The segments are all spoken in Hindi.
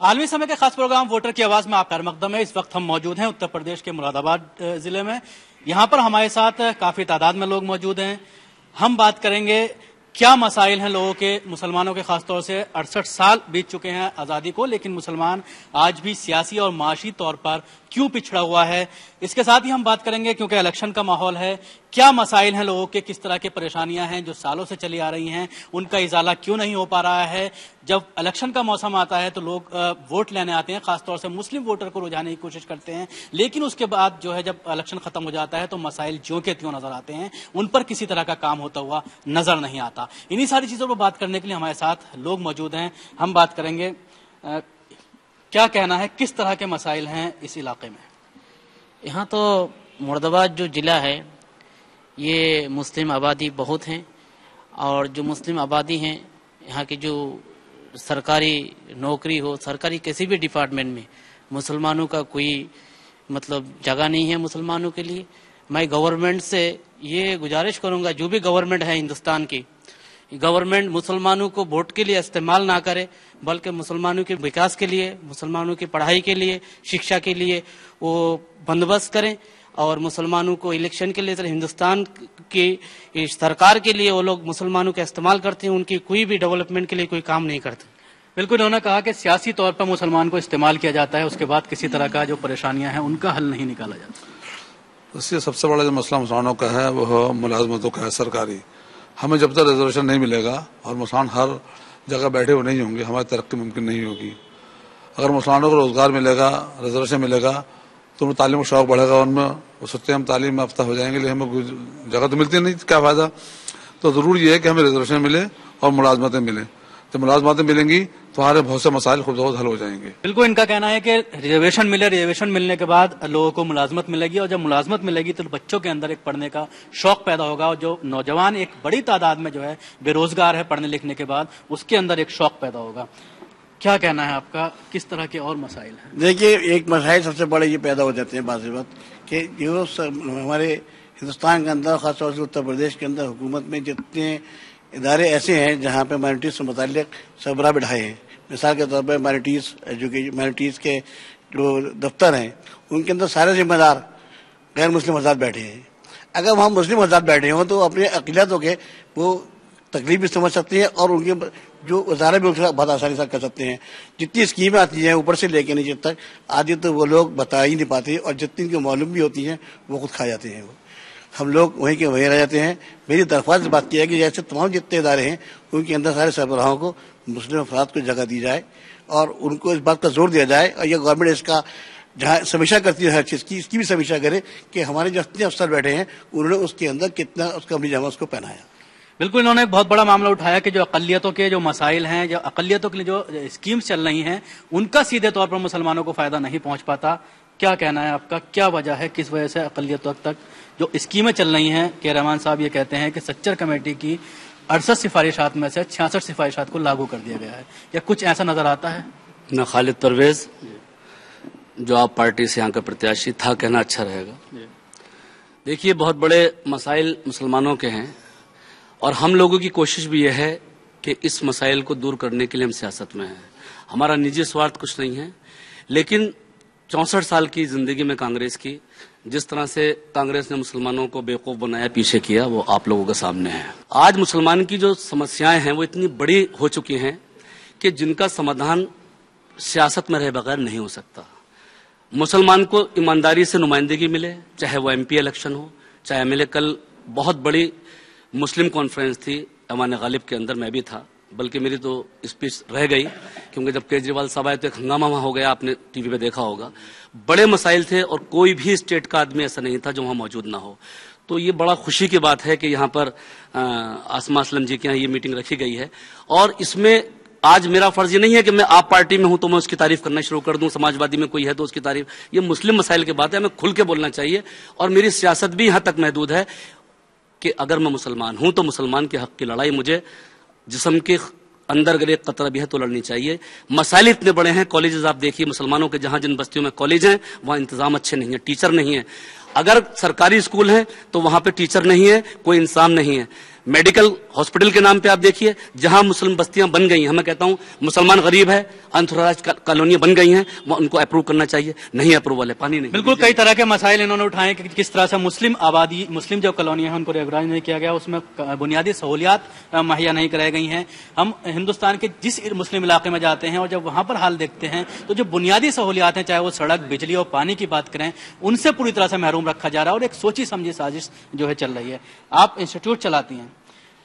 आलमी समय के खास प्रोग्राम वोटर की आवाज में आपका मकदम है। इस वक्त हम मौजूद हैं उत्तर प्रदेश के मुरादाबाद जिले में। यहाँ पर हमारे साथ काफी तादाद में लोग मौजूद हैं। हम बात करेंगे क्या मसाइल हैं लोगों के, मुसलमानों के खासतौर से। 68 साल बीत चुके हैं आजादी को, लेकिन मुसलमान आज भी सियासी और माशी तौर पर क्यों पिछड़ा हुआ है, इसके साथ ही हम बात करेंगे क्योंकि इलेक्शन का माहौल है, क्या मसाइल हैं लोगों के, किस तरह की परेशानियां हैं जो सालों से चली आ रही हैं, उनका इजाला क्यों नहीं हो पा रहा है। जब इलेक्शन का मौसम आता है तो लोग वोट लेने आते हैं, खासतौर से मुस्लिम वोटर को रुझाने की कोशिश करते हैं, लेकिन उसके बाद जो है जब इलेक्शन खत्म हो जाता है तो मसाइल ज्यों के त्यों नजर आते हैं, उन पर किसी तरह का काम होता हुआ नजर नहीं आता। इन्हीं सारी चीजों पर बात करने के लिए हमारे साथ लोग मौजूद हैं। हम बात करेंगे क्या कहना है, किस तरह के मसाइल हैं इस इलाके में। यहाँ तो मुरादाबाद जो जिला है ये मुस्लिम आबादी बहुत हैं, और जो मुस्लिम आबादी हैं यहाँ की जो सरकारी नौकरी हो, सरकारी किसी भी डिपार्टमेंट में मुसलमानों का कोई मतलब जगह नहीं है मुसलमानों के लिए। मैं गवर्नमेंट से ये गुजारिश करूंगा, जो भी गवर्नमेंट है हिंदुस्तान की, गवर्नमेंट मुसलमानों को वोट के लिए इस्तेमाल ना करे, बल्कि मुसलमानों के विकास के लिए, मुसलमानों की पढ़ाई के लिए, शिक्षा के लिए वो बंदोबस्त करें। और मुसलमानों को इलेक्शन के लिए, हिंदुस्तान की सरकार के लिए वो लोग मुसलमानों का इस्तेमाल करते हैं, उनकी कोई भी डेवलपमेंट के लिए कोई काम नहीं करते। बिल्कुल, उन्होंने कहा कि सियासी तौर पर मुसलमान को इस्तेमाल किया जाता है, उसके बाद किसी तरह का जो परेशानियां हैं उनका हल नहीं निकाला जाता। इससे सबसे बड़ा जो मसला मुसलमानों का है वह मुलाजमतों का है सरकारी। हमें जब तक रिजर्वेशन नहीं मिलेगा और मुसलमान हर जगह बैठे हुए नहीं होंगे, हमारी तरक्की मुमकिन नहीं होगी। अगर मुसलमानों को रोजगार मिलेगा, रिजर्वेशन मिलेगा, तो उनमें तालीम का शौक बढ़ेगा, उनमें वो सोचते हैं हम तालीम में याफ्ता हो जाएंगे, लेकिन हमें जगह तो मिलती नहीं, क्या फायदा। तो जरूर ये है कि हमें रिजर्वेशन मिले और मुलाजमतें मिले। जब मुलाजमतें मिलेंगी तो हमारे बहुत से मसाइल खुद बहुत हल हो जाएंगे। बिल्कुल, इनका कहना है कि रिजर्वेशन मिले, रिजर्वेशन मिलने के बाद लोगों को मुलाजमत मिलेगी, और जब मुलाजमत मिलेगी तो बच्चों के अंदर एक पढ़ने का शौक पैदा होगा, और जो नौजवान एक बड़ी तादाद में जो है बेरोजगार है पढ़ने लिखने के बाद, उसके अंदर एक शौक पैदा होगा। क्या कहना है आपका, किस तरह के और मसाइल हैं? देखिए, एक मसाइल सबसे बड़े ये पैदा हो जाते हैं बात कि जो हमारे हिंदुस्तान के अंदर, खासतौर से उत्तर प्रदेश के अंदर हुकूमत में जितने इदारे ऐसे हैं जहाँ पे माइनॉरिटीज से मुताल्लिक सरबराह बिठाए हैं। मिसाल के तौर पर माइनॉरिटीज एजुकेशन, माइनॉरिटीज के जो दफ्तर हैं उनके अंदर सारे जिम्मेदार गैर मुस्लिम हज़रात बैठे हैं। अगर वहाँ मुस्लिम हज़रात बैठे हों तो अपनी अक़लियतों के वो तकलीफ भी समझ सकते हैं और उनके जो वज़ारे भी उनके बहुत आसानी से कर सकते हैं। जितनी स्कीमें आती हैं ऊपर से लेकर नीचे तक, आदि तो वो लोग बता ही नहीं पाते, और जितनी उनको मालूम भी होती हैं वो खुद खा जाते हैं। वो हम लोग वहीं के वहीं रह जाते हैं। मेरी दरख्वास्त इस बात की है कि जैसे तमाम जितने इदारे हैं उनके अंदर सारे सरबराहों को मुस्लिम अफराद को जगह दी जाए और उनको इस बात का जोर दिया जाए, और यह गवर्नमेंट इसका जहाँ समीक्षा करती है हर चीज़ की, इसकी भी समीक्षा करे कि हमारे जितने अफसर बैठे हैं उन्होंने उसके अंदर कितना उसका अमली जामा उसको पहनाया। बिल्कुल, इन्होंने एक बहुत बड़ा मामला उठाया कि जो अकलियतों के जो मसाइल हैं, जो अकलियतों के लिए जो स्कीम्स चल रही हैं, उनका सीधे तौर पर मुसलमानों को फायदा नहीं पहुंच पाता। क्या कहना है आपका, क्या वजह है, किस वजह से अकलियतों तक जो स्कीमें चल रही हैं? के रहमान साहब ये कहते हैं कि सच्चर कमेटी की 68 सिफारिशात में से 66 सिफारिशात को लागू कर दिया गया है, या कुछ ऐसा नजर आता है? मैं खालिद परवेज, जो आप पार्टी से यहाँ का प्रत्याशी था, कहना अच्छा रहेगा। देखिए, बहुत बड़े मसाइल मुसलमानों के हैं, और हम लोगों की कोशिश भी यह है कि इस मसाइल को दूर करने के लिए हम सियासत में हैं। हमारा निजी स्वार्थ कुछ नहीं है, लेकिन 64 साल की जिंदगी में कांग्रेस की, जिस तरह से कांग्रेस ने मुसलमानों को बेवकूफ बनाया, पीछे किया, वो आप लोगों के सामने है। आज मुसलमान की जो समस्याएं हैं वो इतनी बड़ी हो चुकी हैं कि जिनका समाधान सियासत में रहे बगैर नहीं हो सकता। मुसलमान को ईमानदारी से नुमाइंदगी मिले, चाहे वो MP इलेक्शन हो, चाहे MLA। कल बहुत बड़ी मुस्लिम कॉन्फ्रेंस थी ऐवान गालिब के अंदर, मैं भी था, बल्कि मेरी तो स्पीच रह गई क्योंकि जब केजरीवाल साहब आए तो एक हंगामा वहां हो गया, आपने टीवी पे देखा होगा। बड़े मसाइल थे और कोई भी स्टेट का आदमी ऐसा नहीं था जो वहां मौजूद ना हो। तो ये बड़ा खुशी की बात है कि यहाँ पर आसमा असलम जी के यहाँ ये मीटिंग रखी गई है, और इसमें आज मेरा फर्ज ये नहीं है कि मैं आप पार्टी में हूं तो मैं उसकी तारीफ करना शुरू कर दूं, समाजवादी में कोई है तो उसकी तारीफ। ये मुस्लिम मसाइल की बात है, हमें खुल के बोलना चाहिए, और मेरी सियासत भी यहां तक महदूद है कि अगर मैं मुसलमान हूं तो मुसलमान के हक की लड़ाई मुझे जिस्म के अंदर अगर एक कतरा भी है तो लड़नी चाहिए। मसाइल इतने बड़े हैं, कॉलेजेस आप देखिए, मुसलमानों के जहां जिन बस्तियों में कॉलेज हैं वहां इंतजाम अच्छे नहीं है, टीचर नहीं है। अगर सरकारी स्कूल है तो वहां पे टीचर नहीं है, कोई इंतजाम नहीं है। मेडिकल हॉस्पिटल के नाम पे आप देखिए, जहां मुस्लिम बस्तियां बन गई हैं, मैं कहता हूं मुसलमान गरीब है, अंतर्राज कॉलोनियां बन गई हैं, वो उनको अप्रूव करना चाहिए, नहीं अप्रूवल है, पानी नहीं। बिल्कुल कई तरह के मसाइल इन्होंने उठाए कि किस तरह से मुस्लिम आबादी, मुस्लिम जो कॉलोनियां हैं उनको रेगुलाइज नहीं किया गया, उसमें बुनियादी सहूलियात मुहैया नहीं कराई गई हैं। हम हिंदुस्तान के जिस मुस्लिम इलाके में जाते हैं और जब वहां पर हाल देखते हैं तो जो बुनियादी सहूलियात हैं, चाहे वो सड़क, बिजली और पानी की बात करें, उनसे पूरी तरह से महरूम रखा जा रहा है और एक सोची समझी साजिश जो है चल रही है। आप इंस्टीट्यूट चलाती हैं,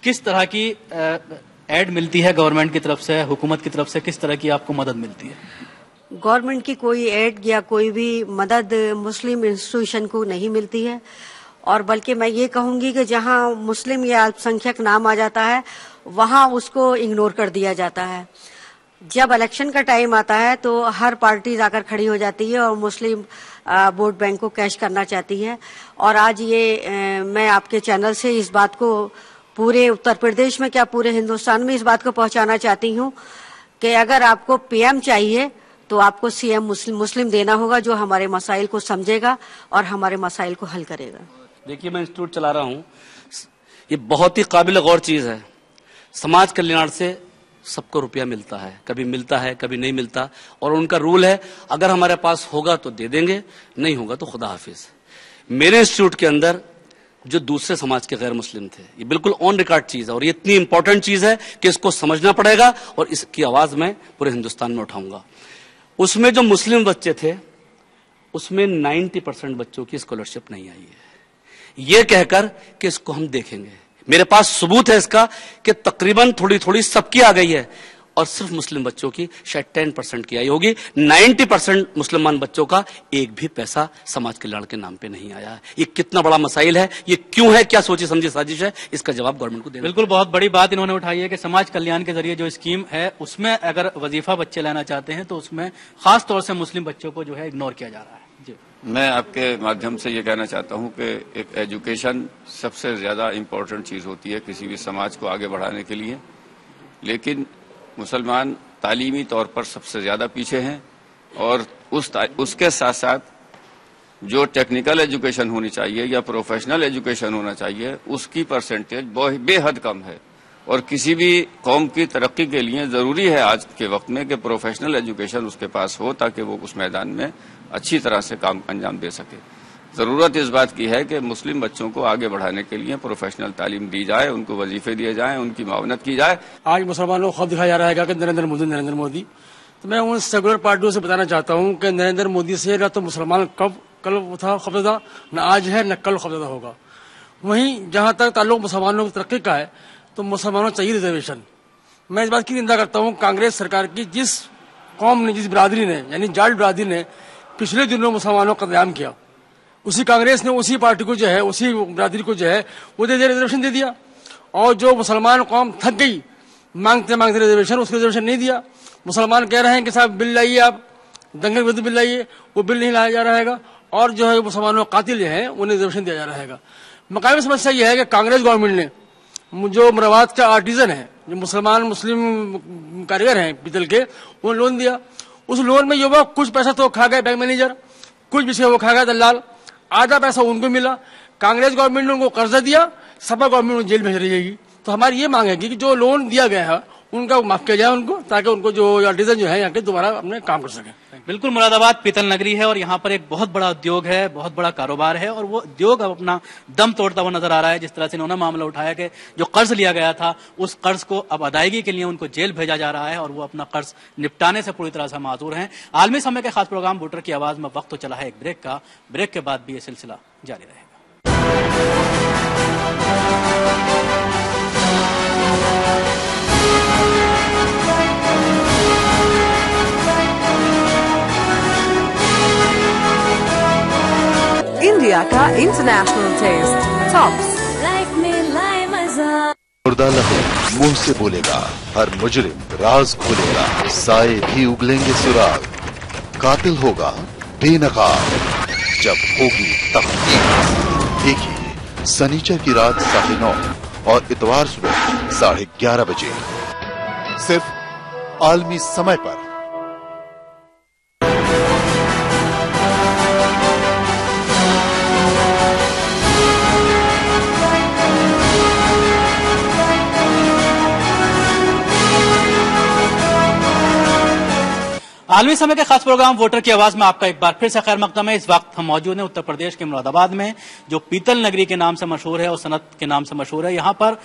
किस तरह की एड मिलती है गवर्नमेंट की तरफ से, हुकूमत की तरफ से, किस तरह की आपको मदद मिलती है? गवर्नमेंट की कोई एड या कोई भी मदद मुस्लिम इंस्टीट्यूशन को नहीं मिलती है, और बल्कि मैं ये कहूंगी कि जहां मुस्लिम या अल्पसंख्यक नाम आ जाता है वहां उसको इग्नोर कर दिया जाता है। जब इलेक्शन का टाइम आता है तो हर पार्टी जाकर खड़ी हो जाती है और मुस्लिम वोट बैंक को कैश करना चाहती है। और आज ये मैं आपके चैनल से इस बात को पूरे उत्तर प्रदेश में, क्या पूरे हिंदुस्तान में इस बात को पहुंचाना चाहती हूं कि अगर आपको पीएम चाहिए तो आपको सीएम मुस्लिम देना होगा, जो हमारे मसाइल को समझेगा और हमारे मसाइल को हल करेगा। देखिए, मैं इंस्टीट्यूट चला रहा हूं, ये बहुत ही काबिल गौर चीज है। समाज कल्याण से सबको रुपया मिलता है, कभी मिलता है कभी नहीं मिलता, और उनका रूल है अगर हमारे पास होगा तो दे देंगे, नहीं होगा तो खुदा हाफिज। मेरे इंस्टीट्यूट के अंदर जो दूसरे समाज के गैर मुस्लिम थे, ये बिल्कुल ऑन रिकॉर्ड चीज है और ये इतनी इंपॉर्टेंट चीज है कि इसको समझना पड़ेगा और इसकी आवाज मैं पूरे हिंदुस्तान में उठाऊंगा। उसमें जो मुस्लिम बच्चे थे उसमें 90% बच्चों की स्कॉलरशिप नहीं आई है, ये कहकर कि इसको हम देखेंगे। मेरे पास सबूत है इसका कि तकरीबन थोड़ी थोड़ी सबकी आ गई है और सिर्फ मुस्लिम बच्चों की शायद 10% की आई होगी। 90% मुसलमान बच्चों का एक भी पैसा समाज कल्याण के नाम पे नहीं आया है। ये कितना बड़ा मसाइल है, ये क्यों है, क्या सोची समझी साजिश है, इसका जवाब गवर्नमेंट को देना। बिल्कुल बहुत बड़ी बात इन्होंने उठाई है कि समाज कल्याण के जरिए जो स्कीम है उसमें अगर वजीफा बच्चे लेना चाहते हैं तो उसमें खास तौर से मुस्लिम बच्चों को जो है इग्नोर किया जा रहा है। जी, मैं आपके माध्यम से ये कहना चाहता हूं कि एक एजुकेशन सबसे ज्यादा इम्पोर्टेंट चीज होती है किसी भी समाज को आगे बढ़ाने के लिए, लेकिन मुसलमान तालीमी तौर पर सबसे ज्यादा पीछे हैं और उसके साथ साथ जो टेक्निकल एजुकेशन होनी चाहिए या प्रोफेशनल एजुकेशन होना चाहिए उसकी परसेंटेज बेहद कम है। और किसी भी कौम की तरक्की के लिए जरूरी है आज के वक्त में कि प्रोफेशनल एजुकेशन उसके पास हो ताकि वो उस मैदान में अच्छी तरह से काम अंजाम दे सके। जरूरत इस बात की है कि मुस्लिम बच्चों को आगे बढ़ाने के लिए प्रोफेशनल तालीम दी जाए, उनको वजीफे दिए जाएं, उनकी मावनत की जाए। आज मुसलमानों को खौफ दिखाया जा रहा है कि नरेंद्र मोदी, तो मैं उन सेकुलर पार्टियों से बताना चाहता हूं कि नरेंद्र मोदी से न तो मुसलमान कल था खौफजदा, न आज है, न कल खौफजदा होगा। वहीं जहां तक ताल्लुक मुसलमानों की तरक्की का है तो मुसलमानों को चाहिए रिजर्वेशन। मैं इस बात की निंदा करता हूं कांग्रेस सरकार की, जिस कौम ने, जिस बिरादरी ने, यानी जाट बिरादरी ने पिछले दिनों मुसलमानों का कत्लेआम किया, उसी कांग्रेस ने उसी पार्टी को जो है, उसी बिरादरी को जो है वो रिजर्वेशन दे दिया। और जो मुसलमान कौम थक गई मांगते मांगते रिजर्वेशन, उसको रिजर्वेशन नहीं दिया। मुसलमान कह रहे हैं कि साहब बिल लाइए, आप दंगल विरुद्ध बिल लाइए, वो बिल नहीं लाया जा रहा है और जो है मुसलमानों कातिल जो है उन्हें रिजर्वेशन दिया जा रहा है। मकामी समस्या यह है कि कांग्रेस गवर्नमेंट ने जो मरवात का आर्टिजन है, जो मुस्लिम कारीगर हैं पीतल के, वो लोन दिया। उस लोन में युवक कुछ पैसा तो खा गए बैंक मैनेजर, कुछ विषय वो खा गया दलाल, आधा पैसा उनको मिला। कांग्रेस गवर्नमेंट ने उनको कर्जा दिया, सपा गवर्नमेंट उनको जेल भेज रही है। तो हमारी ये मांग है कि जो लोन दिया गया है उनका माफ किया जाए उनको, ताकि उनको जो आर्टिजन जो है यहाँ के दोबारा अपने काम कर सके। बिल्कुल, मुरादाबाद पीतल नगरी है और यहाँ पर एक बहुत बड़ा उद्योग है, बहुत बड़ा कारोबार है और वो उद्योग अब अपना दम तोड़ता हुआ नजर आ रहा है। जिस तरह से इन्होंने मामला उठाया कि जो कर्ज लिया गया था उस कर्ज को अब अदायगी के लिए उनको जेल भेजा जा रहा है और वो अपना कर्ज निपटाने से पूरी तरह से माजूर हैं। आलमी समय के खास प्रोग्राम वोटर की आवाज में वक्त तो चला है एक ब्रेक का, ब्रेक के बाद भी ये सिलसिला जारी रहेगा। इंडिया का इंटरनेशनल टेस्ट टॉप्स। लाइफ में लाए मजा। मुर्दा लहू मुंह से बोलेगा, हर मुजरिम राज खोलेगा, साए भी उगलेंगे सुराग, कातिल होगा बेनकाब जब होगी तहकीक। देखिए शनिचर की रात 9:30 और इतवार सुबह 11:30 बजे सिर्फ आलमी समय पर। मालवी समय के खास प्रोग्राम वोटर की आवाज में आपका एक बार फिर से खैर मकदम है। इस वक्त हम मौजूद हैं उत्तर प्रदेश के मुरादाबाद में, जो पीतल नगरी के नाम से मशहूर है और सनत के नाम से मशहूर है। यहाँ पर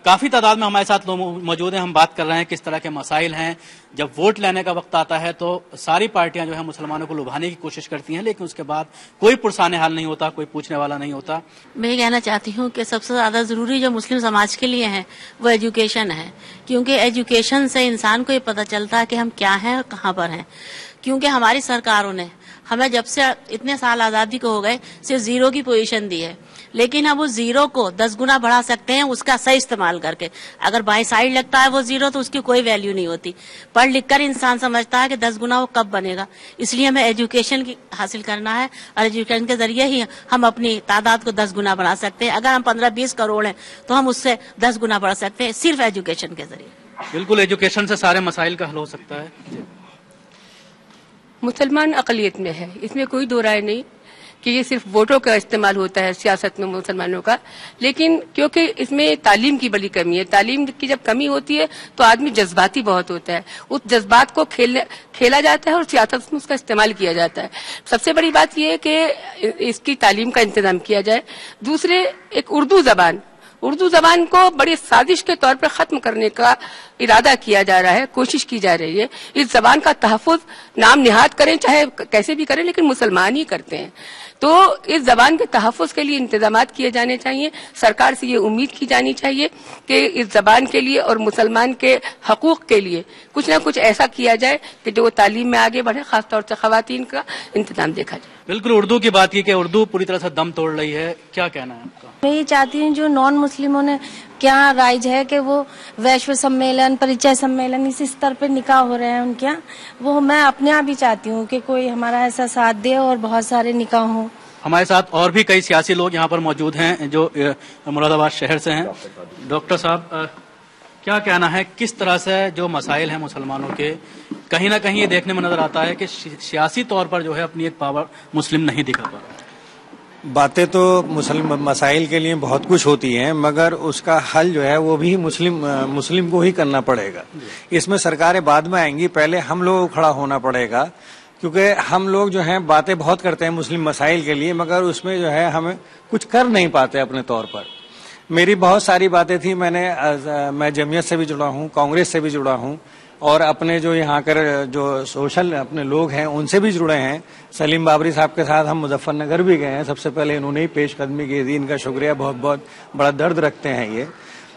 काफी तादाद में हमारे साथ लोग मौजूद हैं। हम बात कर रहे हैं किस तरह के मसाइल हैं। जब वोट लेने का वक्त आता है तो सारी पार्टियां जो है मुसलमानों को लुभाने की कोशिश करती हैं, लेकिन उसके बाद कोई पुरसाने हाल नहीं होता, कोई पूछने वाला नहीं होता। मैं ये कहना चाहती हूँ कि सबसे ज्यादा जरूरी जो मुस्लिम समाज के लिए है वो एजुकेशन है, क्योंकि एजुकेशन से इंसान को ये पता चलता है कि हम क्या हैं और कहाँ पर हैं। क्योंकि हमारी सरकारों ने हमें जब से इतने साल आजादी को हो गए सिर्फ जीरो की पोजीशन दी है, लेकिन अब उस जीरो को 10 गुना बढ़ा सकते हैं उसका सही इस्तेमाल करके। अगर बाई साइड लगता है वो जीरो तो उसकी कोई वैल्यू नहीं होती। पढ़ लिख कर इंसान समझता है कि 10 गुना वो कब बनेगा। इसलिए हमें एजुकेशन हासिल करना है और एजुकेशन के जरिए ही हम अपनी तादाद को 10 गुना बढ़ा सकते हैं। अगर हम 15-20 करोड़ हैं तो हम उससे 10 गुना बढ़ा सकते हैं, सिर्फ एजुकेशन के जरिए। बिल्कुल, एजुकेशन से सारे मसाइल का हल हो सकता है। मुसलमान अकलियत में है, इसमें कोई दो राय नहीं कि ये सिर्फ वोटों का इस्तेमाल होता है सियासत में मुसलमानों का, लेकिन क्योंकि इसमें तालीम की बड़ी कमी है। तालीम की जब कमी होती है तो आदमी जज्बाती बहुत होता है, उस जज्बात को खेला जाता है और सियासत में उसका इस्तेमाल किया जाता है। सबसे बड़ी बात यह है कि इसकी तालीम का इंतजाम किया जाए। दूसरे, एक उर्दू जबान को बड़ी साजिश के तौर पर खत्म करने का इरादा किया जा रहा है, कोशिश की जा रही है। इस जबान का तहफ़्फ़ुज़ नाम निहाद करें चाहे कैसे भी करें, लेकिन मुसलमान ही करते हैं। तो इस जबान के तहफ़्फ़ुज़ के लिए इंतजामात किए जाने चाहिए। सरकार से ये उम्मीद की जानी चाहिए कि इस जबान के लिए और मुसलमान के हकूक़ के लिए कुछ न कुछ ऐसा किया जाए कि जो तालीम में आगे बढ़े, खासतौर से ख़वातीन का इंतजाम देखा जाए। बिल्कुल, उर्दू की बात की कि उर्दू पूरी तरह से दम तोड़ रही है, क्या कहना है आपका? मैं ये चाहती हूँ जो नॉन मुस्लिमों ने क्या राइज है कि वो वैश्व सम्मेलन, परिचय सम्मेलन इस स्तर पे निकाह हो रहे हैं उनके यहाँ, वो मैं अपने यहाँ भी चाहती हूँ कि कोई हमारा ऐसा साथ दे और बहुत सारे निकाह हों। हमारे साथ और भी कई सियासी लोग यहाँ पर मौजूद हैं जो मुरादाबाद शहर से हैं। डॉक्टर साहब, क्या कहना है, किस तरह से जो मसाइल हैं मुसलमानों के, कहीं ना कहीं ये देखने में नजर आता है कि सियासी तौर पर जो है अपनी एक पावर मुस्लिम नहीं दिखा पा रहा है। बातें तो मुस्लिम मसाइल के लिए बहुत कुछ होती हैं, मगर उसका हल जो है वो भी मुस्लिम को ही करना पड़ेगा। इसमें सरकारें बाद में आएंगी, पहले हम लोगों को खड़ा होना पड़ेगा, क्योंकि हम लोग जो हैं बातें बहुत करते हैं मुस्लिम मसाइल के लिए, मगर उसमें जो है हमें कुछ कर नहीं पाते अपने तौर पर। मेरी बहुत सारी बातें थी, मैं जमीयत से भी जुड़ा हूँ, कांग्रेस से भी जुड़ा हूँ, और अपने जो यहाँ कर जो सोशल अपने लोग हैं उनसे भी जुड़े हैं। सलीम बाबरी साहब के साथ हम मुजफ्फरनगर भी गए हैं, सबसे पहले इन्होंने ही पेशकदमी की थी, इनका शुक्रिया, बहुत बहुत बड़ा दर्द रखते हैं ये।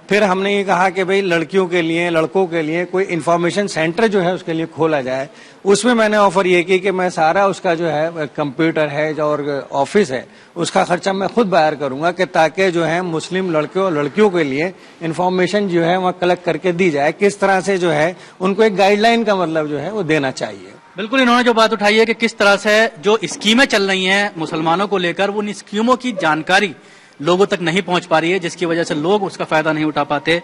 फिर हमने ये कहा कि भाई लड़कियों के लिए, लड़कों के लिए कोई इन्फॉर्मेशन सेंटर जो है उसके लिए खोला जाए। उसमें मैंने ऑफर ये की कि मैं सारा उसका जो है कंप्यूटर है और ऑफिस है उसका खर्चा मैं खुद बाहर करूंगा, कि ताकि जो है मुस्लिम लड़के और लड़कियों के लिए इन्फॉर्मेशन जो है वहाँ कलेक्ट करके दी जाए, किस तरह से जो है उनको एक गाइडलाइन का मतलब जो है वो देना चाहिए। बिल्कुल, इन्होंने जो बात उठाई है कि किस तरह से जो स्कीमें चल रही हैं मुसलमानों को लेकर, उन स्कीमों की जानकारी लोगों तक नहीं पहुंच पा रही है, जिसकी वजह से लोग उसका फायदा नहीं उठा पाते।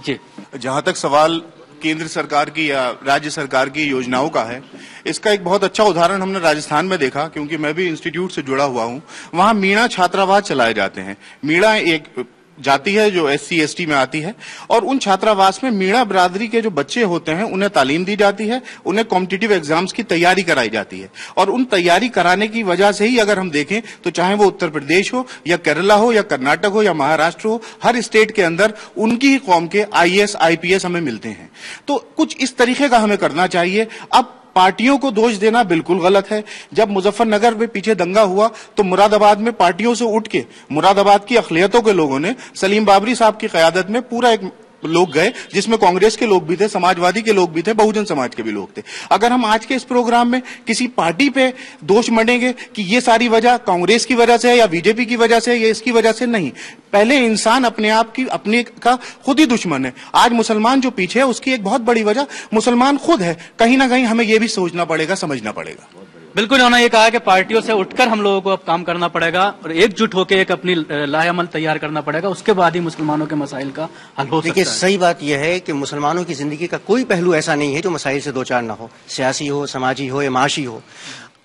जी, जहां तक सवाल केंद्र सरकार की या राज्य सरकार की योजनाओं का है, इसका एक बहुत अच्छा उदाहरण हमने राजस्थान में देखा, क्योंकि मैं भी इंस्टीट्यूट से जुड़ा हुआ हूं। वहां मीणा छात्रावास चलाए जाते हैं। मीणा एक जाति है जो SC ST में आती है, और उन छात्रावास में मीणा बिरादरी के जो बच्चे होते हैं उन्हें तालीम दी जाती है, उन्हें कॉम्पिटिटिव एग्जाम्स की तैयारी कराई जाती है। और उन तैयारी कराने की वजह से ही अगर हम देखें तो चाहे वो उत्तर प्रदेश हो या केरला हो या कर्नाटक हो या महाराष्ट्र हो, हर स्टेट के अंदर उनकी ही कौम के IAS IPS हमें मिलते हैं। तो कुछ इस तरीके का हमें करना चाहिए। अब पार्टियों को दोष देना बिल्कुल गलत है। जब मुजफ्फरनगर में पीछे दंगा हुआ तो मुरादाबाद में पार्टियों से उठ के मुरादाबाद की अक़लियतों के लोगों ने सलीम बाबरी साहब की क़यादत में पूरा एक लोग गए, जिसमें कांग्रेस के लोग भी थे, समाजवादी के लोग भी थे, बहुजन समाज के भी लोग थे। अगर हम आज के इस प्रोग्राम में किसी पार्टी पे दोष मढ़ेंगे कि ये सारी वजह कांग्रेस की वजह से है या बीजेपी की वजह से है या इसकी वजह से, नहीं, पहले इंसान अपने आप की अपने का खुद ही दुश्मन है। आज मुसलमान जो पीछे है उसकी एक बहुत बड़ी वजह मुसलमान खुद है। कहीं ना कहीं हमें यह भी सोचना पड़ेगा, समझना पड़ेगा। बिल्कुल, उन्होंने ये कहा कि पार्टियों से उठकर हम लोगों को अब काम करना पड़ेगा और एकजुट होकर एक अपनी लाहेअमल तैयार करना पड़ेगा, उसके बाद ही मुसलमानों के मसाइल का हल हो सकता है। देखिए, सही बात यह है कि मुसलमानों की जिंदगी का कोई पहलू ऐसा नहीं है जो मसाइल से दो चार ना हो, सियासी हो, समाजी हो या माशी हो।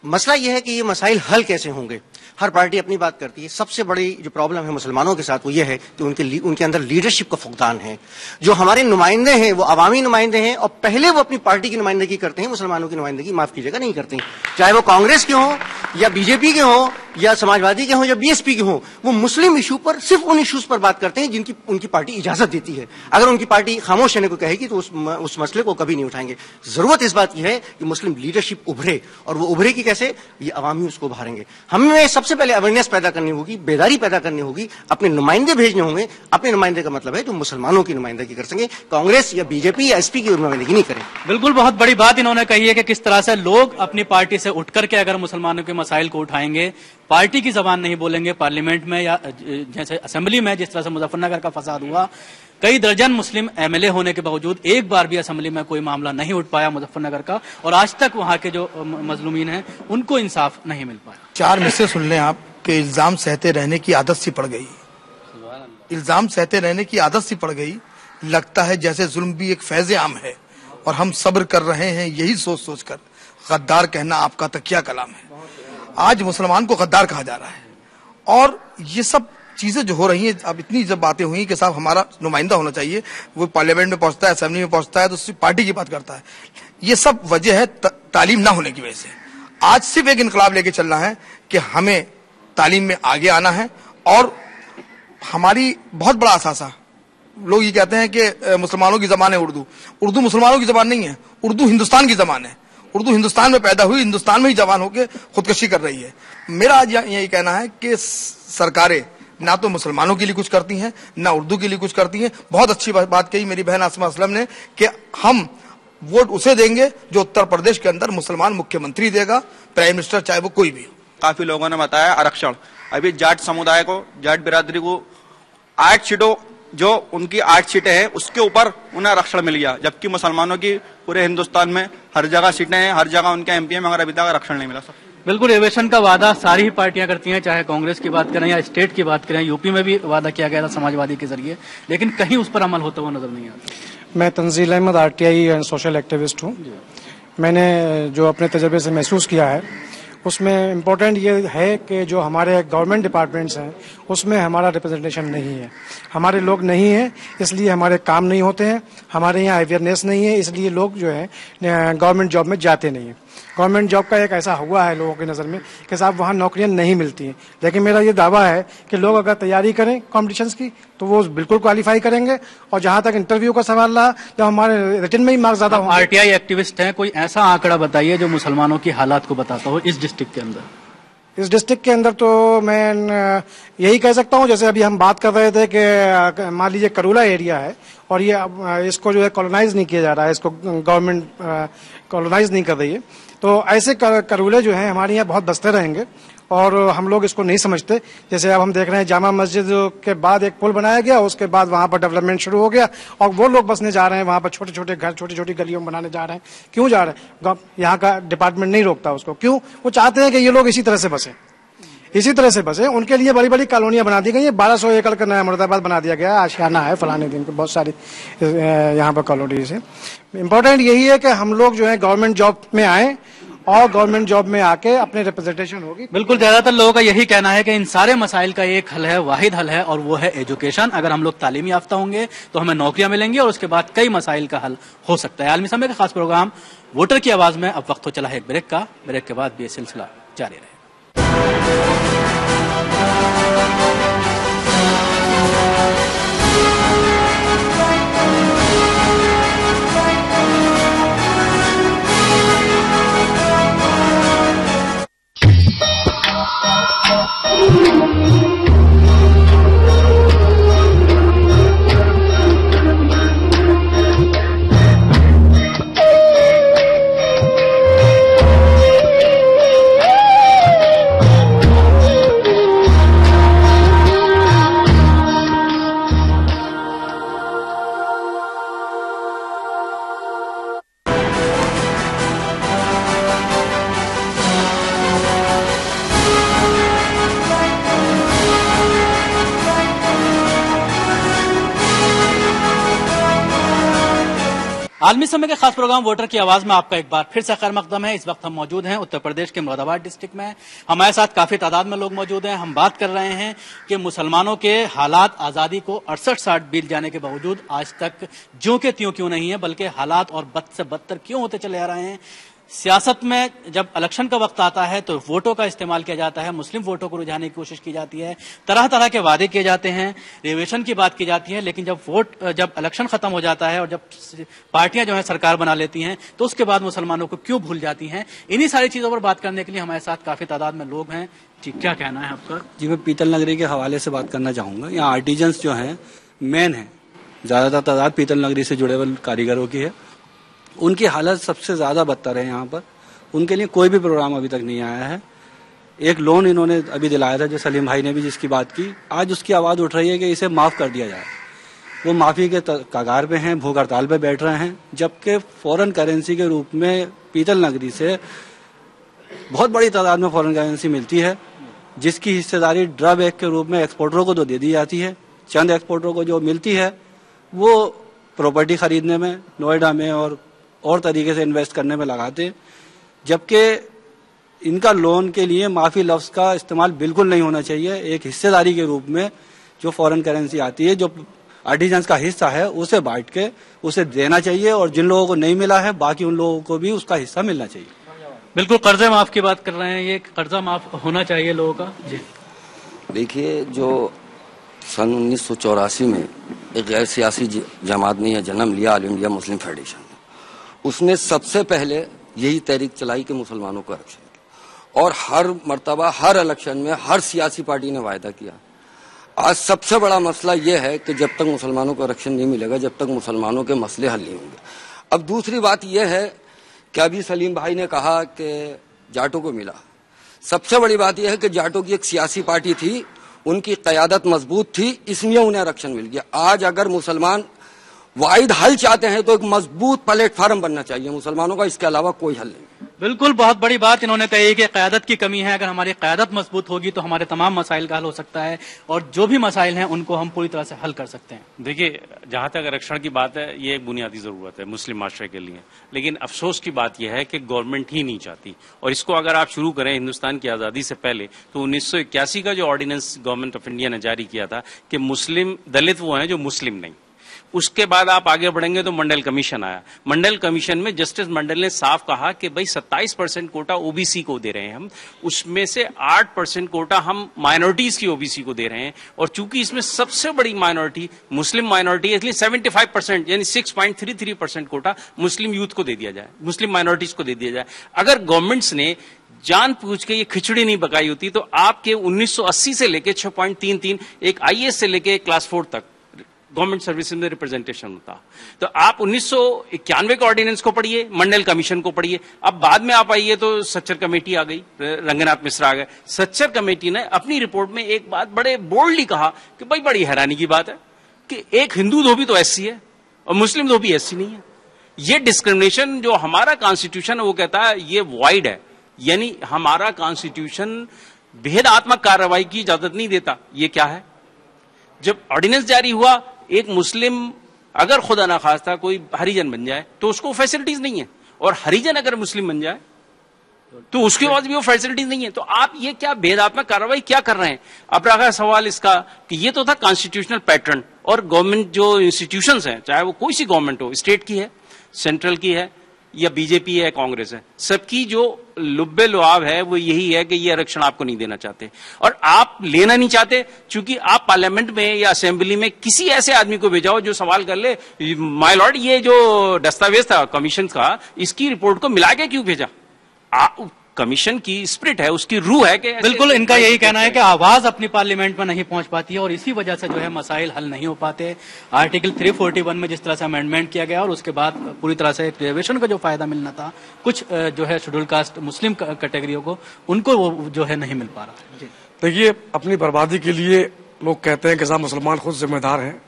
मसला यह है कि ये मसाइल हल कैसे होंगे। हर पार्टी अपनी बात करती है। सबसे बड़ी जो प्रॉब्लम है मुसलमानों के साथ वो ये है कि उनके अंदर लीडरशिप का फुकदान है। जो हमारे नुमाइंदे हैं वो अवामी नुमाइंदे हैं और पहले वो अपनी पार्टी की नुमाइंदगी करते हैं, मुसलमानों की नुमाइंदगी माफ कीजिएगा नहीं करते हैं। चाहे वो कांग्रेस के हों या बीजेपी के हों या समाजवादी के हों या बीएसपी के हों, वो मुस्लिम इशू पर सिर्फ उन इशूज पर बात करते हैं जिनकी उनकी पार्टी इजाजत देती है। अगर उनकी पार्टी खामोश रहने को कहेगी तो उस मसले को कभी नहीं उठाएंगे। जरूरत इस बात की है कि मुस्लिम लीडरशिप उभरे, और वो उभरे की कैसे, ये अवामी उसको उभारेंगे। हमें सबसे पहले अवेयरनेस पैदा करनी होगी, बेदारी पैदा करनी होगी, अपने नुमाइंदे भेजने होंगे। अपने नुमाइंदे का मतलब है जो मुसलमानों की नुमाइंदगी कर सकें, कांग्रेस या बीजेपी या एसपी की नुमाइंदगी नहीं करें। बिल्कुल, बहुत बड़ी बात इन्होंने कही है कि किस तरह से लोग अपनी पार्टी से उठ करके अगर मुसलमानों के मसाइल को उठाएंगे, पार्टी की जबान नहीं बोलेंगे, पार्लियामेंट में या जैसे असेंबली में जिस तरह से मुजफ्फरनगर का फसाद हुआ, कई दर्जन मुस्लिम एमएलए होने के बावजूद एक बार भी असेंबली में कोई मामला नहीं उठ पाया मुजफ्फरनगर का, और आज तक वहां के जो मजलूमीन हैं उनको इंसाफ नहीं मिल पाया। 4 में से सुन लें आप कि इल्जाम सहते रहने की आदत सी पड़ गई, इल्जाम सहते रहने की आदत सी पड़ गई। लगता है जैसे जुल्म भी एक फैज़े आम है और हम सब्र कर रहे हैं यही सोच सोच कर। गद्दार कहना आपका तकिया कलाम है। आज मुसलमान को गद्दार कहा जा रहा है, और ये सब चीजें जो हो रही हैं, अब इतनी जब बातें हुई कि साहब हमारा नुमाइंदा होना चाहिए, वो पार्लियामेंट में पहुंचता है, असेंबली में पहुंचता है तो उसकी पार्टी की बात करता है। ये सब वजह है तालीम ना होने की वजह से। आज सिर्फ एक इनकलाब लेके चलना है कि हमें तालीम में आगे आना है, और हमारी बहुत बड़ा असासा, लोग ये कहते हैं कि मुसलमानों की जबान है उर्दू। उर्दू मुसलमानों की जबान नहीं है, उर्दू हिंदुस्तान की जबान है। उर्दू हिंदुस्तान में पैदा हुई, हिंदुस्तान में ही जवान होकर खुदकशी कर रही है। मेरा आज यही कहना है कि सरकारें ना तो मुसलमानों के लिए कुछ करती हैं, ना उर्दू के लिए कुछ करती हैं। बहुत अच्छी बात कही मेरी बहन आसमा असलम ने कि हम वोट उसे देंगे जो उत्तर प्रदेश के अंदर मुसलमान मुख्यमंत्री देगा, प्राइम मिनिस्टर, चाहे वो कोई भी हो। काफी लोगों ने बताया आरक्षण, अभी जाट समुदाय को, जाट बिरादरी को 8 सीटों, जो उनकी 8 सीटें हैं उसके ऊपर उन्हें आरक्षण मिल गया, जबकि मुसलमानों की पूरे हिंदुस्तान में हर जगह सीटें हैं, हर जगह उनके एमपी हैं, मगर अभी तक आरक्षण नहीं मिला। बिल्कुल, रिजर्वेशन का वादा सारी ही पार्टियां करती हैं, चाहे कांग्रेस की बात करें या स्टेट की बात करें। यूपी में भी वादा किया गया था समाजवादी के जरिए, लेकिन कहीं उस पर अमल होता हुआ नजर नहीं आता। मैं Tanzeel Ahmad RTI social activist हूँ। मैंने जो अपने तजर्बे से महसूस किया है उसमें इम्पोर्टेंट ये है कि जो हमारे गवर्नमेंट डिपार्टमेंट्स हैं उसमें हमारा रिप्रेजेंटेशन नहीं है, हमारे लोग नहीं हैं, इसलिए हमारे काम नहीं होते हैं, हमारे यहाँ अवेयरनेस नहीं है, इसलिए लोग जो है गवर्नमेंट जॉब में जाते नहीं हैं। गवर्नमेंट जॉब का एक ऐसा हुआ है लोगों की नज़र में कि साहब वहाँ नौकरियाँ नहीं मिलती हैं, लेकिन मेरा ये दावा है कि लोग अगर तैयारी करें कॉम्पिटिशन्स की तो वो बिल्कुल क्वालिफाई करेंगे। और जहाँ तक इंटरव्यू का सवाल रहा, जब हमारे रिटन में ही मार्क्स ज्यादा होंगे। RTI एक्टिविस्ट हैं, कोई ऐसा आंकड़ा बताइए जो मुसलमानों की हालात को बताता हो इस डिस्ट्रिक्ट के अंदर। इस डिस्ट्रिक्ट के अंदर तो मैं यही कह सकता हूँ, जैसे अभी हम बात कर रहे थे कि मान लीजिए करूला एरिया है और ये इसको जो है कॉलोनाइज नहीं किया जा रहा है, इसको गवर्नमेंट कॉलोनाइज नहीं कर रही है, तो ऐसे करूले जो हैं हमारे यहाँ बहुत बसते रहेंगे और हम लोग इसको नहीं समझते। जैसे अब हम देख रहे हैं जामा मस्जिद के बाद एक पुल बनाया गया, उसके बाद वहाँ पर डेवलपमेंट शुरू हो गया और वो लोग बसने जा रहे हैं, वहाँ पर छोटे छोटे घर, छोटी छोटी गलियों में बनाने जा रहे हैं। क्यों जा रहे हैं? यहाँ का डिपार्टमेंट नहीं रोकता उसको। क्यों? वो चाहते हैं कि ये लोग इसी तरह से बसे, इसी तरह से बसे। उनके लिए बड़ी बड़ी कॉलोनियां बना दी गई है। 1200 एकड़ का नया मुरादाबाद बना दिया गया, आशियाना है, फलाने दिन को बहुत सारी यहाँ पर कॉलोनीज है। इम्पोर्टेंट यही है कि हम लोग जो है गवर्नमेंट जॉब में आए और गवर्नमेंट जॉब में आके अपने रिप्रेजेंटेशन होगी। बिल्कुल, ज्यादातर लोगों का यही कहना है कि इन सारे मसाइल का एक हल है, वाहिद हल है, और वो है एजुकेशन। अगर हम लोग तालीमी याफ्ता होंगे तो हमें नौकरियां मिलेंगी और उसके बाद कई मसाइल का हल हो सकता है। आलमी समय का खास प्रोग्राम वोटर की आवाज में अब वक्त हो चला है एक ब्रेक का। ब्रेक के बाद भी ये सिलसिला जारी रहे। आलमी समय के खास प्रोग्राम वोटर की आवाज में आपका एक बार फिर से खैर मकदम है। इस वक्त हम मौजूद हैं उत्तर प्रदेश के मुरादाबाद डिस्ट्रिक्ट में। हमारे साथ काफी तादाद में लोग मौजूद हैं। हम बात कर रहे हैं कि मुसलमानों के हालात आजादी को 68-60 बीत जाने के बावजूद आज तक ज्यों के त्यों क्यों नहीं है, बल्कि हालात और बद से बदतर क्यों होते चले आ रहे हैं। सियासत में जब इलेक्शन का वक्त आता है तो वोटों का इस्तेमाल किया जाता है, मुस्लिम वोटों को रुझाने की कोशिश की जाती है, तरह तरह के वादे किए जाते हैं, रिजर्वेशन की बात की जाती है, लेकिन जब इलेक्शन खत्म हो जाता है और जब पार्टियां जो है सरकार बना लेती हैं तो उसके बाद मुसलमानों को क्यों भूल जाती हैं। इन्हीं सारी चीजों पर बात करने के लिए हमारे साथ काफी तादाद में लोग हैं। जी, क्या कहना है आपका? जी, मैं पीतल नगरी के हवाले से बात करना चाहूंगा। यहाँ आर्टिजन्स जो हैं मेन है, ज्यादातर तादाद पीतल नगरी से जुड़े हुए कारीगरों की है। उनकी हालत सबसे ज्यादा बदतर है। यहाँ पर उनके लिए कोई भी प्रोग्राम अभी तक नहीं आया है। एक लोन इन्होंने अभी दिलाया था, जो सलीम भाई ने भी जिसकी बात की, आज उसकी आवाज उठ रही है कि इसे माफ कर दिया जाए। वो माफी के कगार पे हैं, भूख हड़ताल पे बैठ रहे हैं, जबकि फॉरेन करेंसी के रूप में पीतल नगरी से बहुत बड़ी तादाद में फॉरेन करेंसी मिलती है, जिसकी हिस्सेदारी ड्रॉबैक के रूप में एक्सपोर्टरों को तो दे दी जाती है। चंद एक्सपोर्टरों को जो मिलती है वो प्रॉपर्टी खरीदने में, नोएडा में और तरीके से इन्वेस्ट करने में लगाते हैं, जबकि इनका लोन के लिए माफी लफ्ज का इस्तेमाल बिल्कुल नहीं होना चाहिए। एक हिस्सेदारी के रूप में जो फॉरेन करेंसी आती है, जो आर्टिजन्स का हिस्सा है, उसे बांट के उसे देना चाहिए, और जिन लोगों को नहीं मिला है बाकी उन लोगों को भी उसका हिस्सा मिलना चाहिए। बिल्कुल, कर्जे माफ की बात कर रहे हैं, ये कर्जा माफ होना चाहिए लोगों का। जी देखिए, जो सन 1984 में एक गैर सियासी जमात ने यह जन्म लिया, ऑल इंडिया मुस्लिम फेडरेशन, उसने सबसे पहले यही तहरीक चलाई कि मुसलमानों को आरक्षण, और हर मर्तबा हर इलेक्शन में हर सियासी पार्टी ने वायदा किया। आज सबसे बड़ा मसला यह है कि जब तक मुसलमानों को आरक्षण नहीं मिलेगा, जब तक मुसलमानों के मसले हल नहीं होंगे। अब दूसरी बात यह है कि अभी सलीम भाई ने कहा कि जाटों को मिला। सबसे बड़ी बात यह है कि जाटों की एक सियासी पार्टी थी, उनकी क़यादत मजबूत थी, इसलिए उन्हें आरक्षण मिल गया। आज अगर मुसलमान वाहिद हल चाहते हैं तो एक मजबूत प्लेटफार्म बनना चाहिए मुसलमानों का, इसके अलावा कोई हल नहीं। बिल्कुल, बहुत बड़ी बात इन्होंने कही कि क़यादत की कमी है। अगर हमारी क़यादत मजबूत होगी तो हमारे तमाम मसाइल का हल हो सकता है, और जो भी मसाइल हैं उनको हम पूरी तरह से हल कर सकते हैं। देखिए, जहां तक आरक्षण की बात है, ये एक बुनियादी जरूरत है मुस्लिम माशरे के लिए, लेकिन अफसोस की बात यह है कि गवर्नमेंट ही नहीं चाहती। और इसको अगर आप शुरू करें हिंदुस्तान की आज़ादी से पहले, तो 1981 का जो ऑर्डिनेंस गवर्नमेंट ऑफ इंडिया ने जारी किया था कि मुस्लिम दलित वो हैं जो मुस्लिम नहीं। उसके बाद आप आगे बढ़ेंगे तो मंडल कमीशन आया। मंडल कमीशन में जस्टिस मंडल ने साफ कहा कि भाई 27% कोटा ओबीसी को दे रहे हैं हम, उसमें से 8% कोटा हम माइनॉरिटीज की ओबीसी को दे रहे हैं, और चूंकि इसमें सबसे बड़ी माइनॉरिटी मुस्लिम माइनॉरिटी है, इसलिए 75% यानी 6.33% कोटा मुस्लिम यूथ को दे दिया जाए, मुस्लिम माइनॉरिटीज को दे दिया जाए। अगर गवर्नमेंट्स ने जानबूझ के ये खिचड़ी नहीं पकाई होती तो आपके 1980 से लेके 6.33 एक IAS से लेके क्लास 4 तक गवर्नमेंट सर्विसेज में रिप्रेजेंटेशन होता। तो आप 1991 के ऑर्डिनेंस को पढ़िए, मंडल कमीशन को पढ़िए। अब बाद में आप आइए तो सच्चर कमेटी आ गई, रंगनाथ मिश्रा आ गए। सच्चर कमेटी ने अपनी रिपोर्ट में एक बात बड़े बोल्डली कहा कि भाई बड़ी हैरानी की बात है कि एक हिंदू धोबी तो SC है और मुस्लिम धोबी SC नहीं है। ये डिस्क्रिमिनेशन जो हमारा कॉन्स्टिट्यूशन है वो कहता है ये वॉइड है, यानी हमारा कॉन्स्टिट्यूशन भेदात्मक कार्रवाई की इजाजत नहीं देता। ये क्या है? जब ऑर्डिनेंस जारी हुआ, एक मुस्लिम अगर खुदा ना खास्ता कोई हरिजन बन जाए तो उसको फैसिलिटीज नहीं है, और हरिजन अगर मुस्लिम बन जाए तो उसके बाद भी वो फैसिलिटीज नहीं है। तो आप ये क्या भेदात्मक कार्रवाई क्या कर रहे हैं? अब रहा सवाल इसका कि ये तो था कॉन्स्टिट्यूशनल पैटर्न, और गवर्नमेंट जो इंस्टीट्यूशंस हैं, चाहे वो कोई सी गवर्नमेंट हो, स्टेट की है, सेंट्रल की है, या बीजेपी है, कांग्रेस है, सबकी जो लुब्बे लुआब है वो यही है कि ये आरक्षण आपको नहीं देना चाहते, और आप लेना नहीं चाहते क्योंकि आप पार्लियामेंट में या असेंबली में किसी ऐसे आदमी को भेजाओ जो सवाल कर ले, माय लॉर्ड ये जो दस्तावेज था कमीशन का, इसकी रिपोर्ट को मिला के क्यों भेजा? कमीशन की स्पिरिट है, उसकी रूह है कि बिल्कुल इनका यही कहना है कि आवाज अपनी पार्लियामेंट में नहीं पहुंच पाती है, और इसी वजह से जो है मसाइल हल नहीं हो पाते। आर्टिकल 341 में जिस तरह से अमेंडमेंट किया गया और उसके बाद पूरी तरह से रिजर्वेशन का जो फायदा मिलना था कुछ जो है शेड्यूल कास्ट मुस्लिम कैटेगरियों को, उनको वो जो है नहीं मिल पा रहा। देखिए, अपनी बर्बादी के लिए लोग कहते हैं कि साहब मुसलमान खुद जिम्मेदार हैं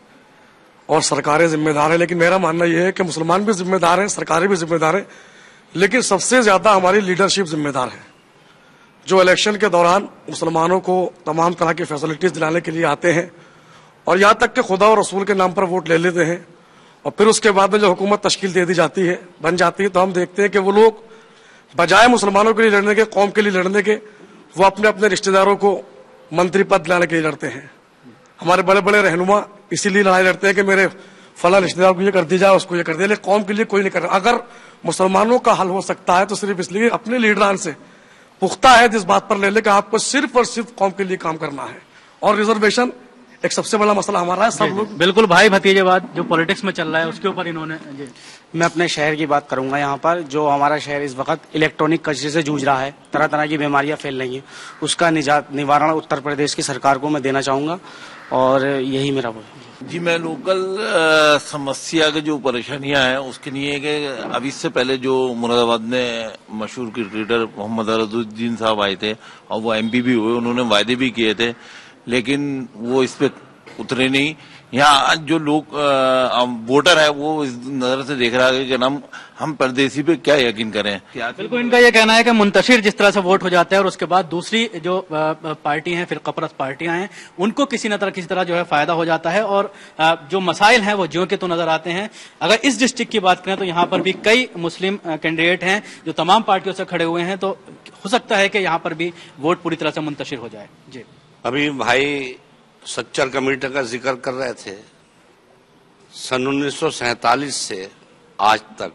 और सरकारें जिम्मेदार हैं, लेकिन मेरा मानना यह है कि मुसलमान भी जिम्मेदार हैं, सरकारें भी जिम्मेदार हैं, लेकिन सबसे ज्यादा हमारी लीडरशिप जिम्मेदार है, जो इलेक्शन के दौरान मुसलमानों को तमाम तरह की फैसिलिटीज दिलाने के लिए आते हैं और यहाँ तक कि खुदा और रसूल के नाम पर वोट ले लेते हैं, और फिर उसके बाद में जो हुकूमत तश्कील दे दी जाती है, बन जाती है, तो हम देखते हैं कि वो लोग बजाय मुसलमानों के लिए लड़ने के, कौम के लिए लड़ने के, वो अपने अपने रिश्तेदारों को मंत्री पद दिलाने के लिए लड़ते हैं। हमारे बड़े बड़े रहनुमा इसीलिए लड़ाई लड़ते हैं कि मेरे फला रिश्तेदार को ये कर दी जाए, उसको ये कर दिया, लेकिन कौम के लिए कोई नहीं कर रहा। अगर मुसलमानों का हल हो सकता है तो सिर्फ इसलिए अपने लीडरान से पुख्ता है जिस बात पर ले ले कि आपको सिर्फ और सिर्फ कौम के लिए काम करना है। और रिजर्वेशन एक सबसे बड़ा मसला हमारा है। सब लोग बिल्कुल भाई भतीजेवाद जो पॉलिटिक्स में चल रहा है उसके ऊपर इन्होंने जी। मैं अपने शहर की बात करूंगा। यहाँ पर जो हमारा शहर इस वक्त इलेक्ट्रॉनिक कचरे से जूझ रहा है, तरह तरह की बीमारियां फैल रही हैं, उसका निवारण उत्तर प्रदेश की सरकार को मैं देना चाहूंगा और यही मेरा बोल। जी मैं लोकल समस्या के जो परेशानियां हैं उसके लिए कि अभी इससे पहले जो मुरादाबाद में मशहूर क्रिकेटर मोहम्मद अजहरुद्दीन साहब आए थे और वो एमपी भी हुए, उन्होंने वायदे भी किए थे लेकिन वो इस पे उतरे नहीं। यहाँ जो लोग वोटर है वो इस नजर से देख रहा है कि हम परदेसी पे क्या यकीन करें। बिल्कुल इनका ये कहना है कि मुंतशिर जिस तरह से वोट हो जाता है और उसके बाद दूसरी जो पार्टी हैं, फिर फ़िरक़ापरस्त पार्टियां हैं, उनको किसी तरह जो है फायदा हो जाता है और जो मसाइल हैं वो ज्यों के तो नजर आते हैं। अगर इस डिस्ट्रिक्ट की बात करें तो यहाँ पर भी कई मुस्लिम कैंडिडेट हैं जो तमाम पार्टियों से खड़े हुए हैं, तो हो सकता है कि यहाँ पर भी वोट पूरी तरह से मुंतशिर हो जाए। जी अभी भाई सच्चर कमेटी का जिक्र कर रहे थे। सन 1947 से आज तक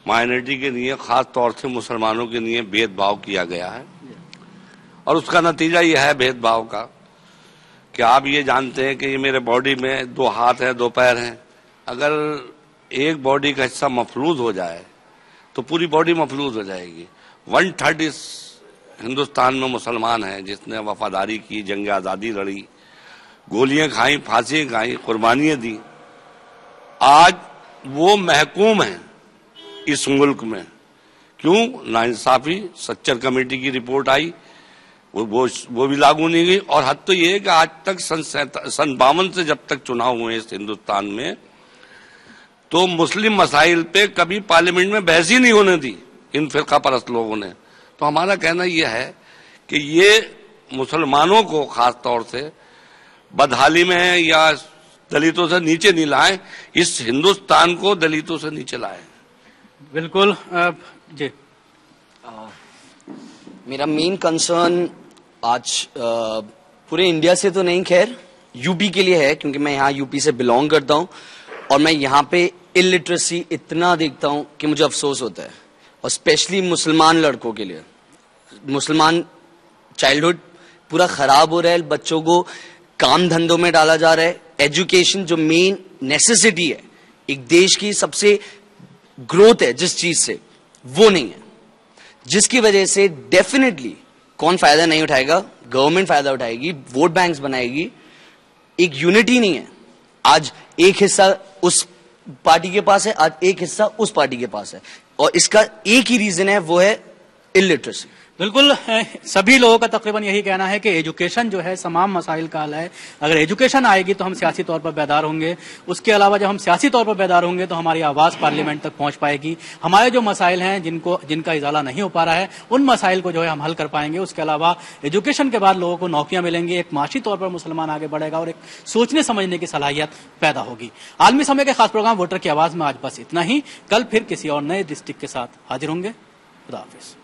माइनॉरिटी के लिए, खास तौर से मुसलमानों के लिए भेदभाव किया गया है और उसका नतीजा यह है भेदभाव का कि आप ये जानते हैं कि ये मेरे बॉडी में 2 हाथ हैं, 2 पैर हैं। अगर एक बॉडी का हिस्सा मफलूज हो जाए तो पूरी बॉडी मफलूज हो जाएगी। 1/3 इस हिंदुस्तान में मुसलमान हैं जिसने वफादारी की, जंग आजादी लड़ी, गोलियां खाई, फांसी खाई, कुर्बानियां दी। आज वो महकूम हैं इस मुल्क में। क्यों? नाइंसाफी। सच्चर कमेटी की रिपोर्ट आई, वो भी लागू नहीं गई। और हद तो ये है कि आज तक सन 52 से जब तक चुनाव हुए इस हिंदुस्तान में, तो मुस्लिम मसाइल पे कभी पार्लियामेंट में बहस ही नहीं होने दी इन फिरका परस्त लोगों ने। तो हमारा कहना यह है कि ये मुसलमानों को खास तौर से बदहाली में या दलितों से नीचे नहीं लाएं, इस हिंदुस्तान को दलितों से नीचे लाएं। बिल्कुल जी। मेरा मेन कंसर्न आज पूरे इंडिया से तो नहीं, खैर यूपी के लिए है, क्योंकि मैं यहाँ यूपी से बिलोंग करता हूँ और मैं यहाँ पे इलिटरेसी इतना देखता हूँ कि मुझे अफसोस होता है। और स्पेशली मुसलमान लड़कों के लिए, मुसलमान चाइल्डहुड पूरा खराब हो रहा है, बच्चों को काम धंधों में डाला जा रहा है। एजुकेशन जो मेन नेसेसिटी है, एक देश की सबसे ग्रोथ है जिस चीज से, वो नहीं है, जिसकी वजह से डेफिनेटली कौन फायदा नहीं उठाएगा? गवर्नमेंट फायदा उठाएगी, वोट बैंक्स बनाएगी। एक यूनिटी नहीं है। आज एक हिस्सा उस पार्टी के पास है, आज एक हिस्सा उस पार्टी के पास है, और इसका एक ही रीजन है, वो है इलिटरेसी। बिल्कुल सभी लोगों का तकरीबन यही कहना है कि एजुकेशन जो है तमाम मसाइल का हल है। अगर एजुकेशन आएगी तो हम सियासी तौर पर बेदार होंगे। उसके अलावा जब हम सियासी तौर पर बेदार होंगे तो हमारी आवाज़ पार्लियामेंट तक पहुंच पाएगी। हमारे जो मसाइल हैं जिनका इजाला नहीं हो पा रहा है, उन मसाइल को जो है हम हल कर पाएंगे। उसके अलावा एजुकेशन के बाद लोगों को नौकरियां मिलेंगी, एक माशी तौर पर मुसलमान आगे बढ़ेगा और एक सोचने समझने की सलाहियत पैदा होगी। आलमी समय के खास प्रोग्राम वोटर की आवाज़ में आज बस इतना ही। कल फिर किसी और नए डिस्ट्रिक्ट के साथ हाजिर होंगे। खुदा हाफिज।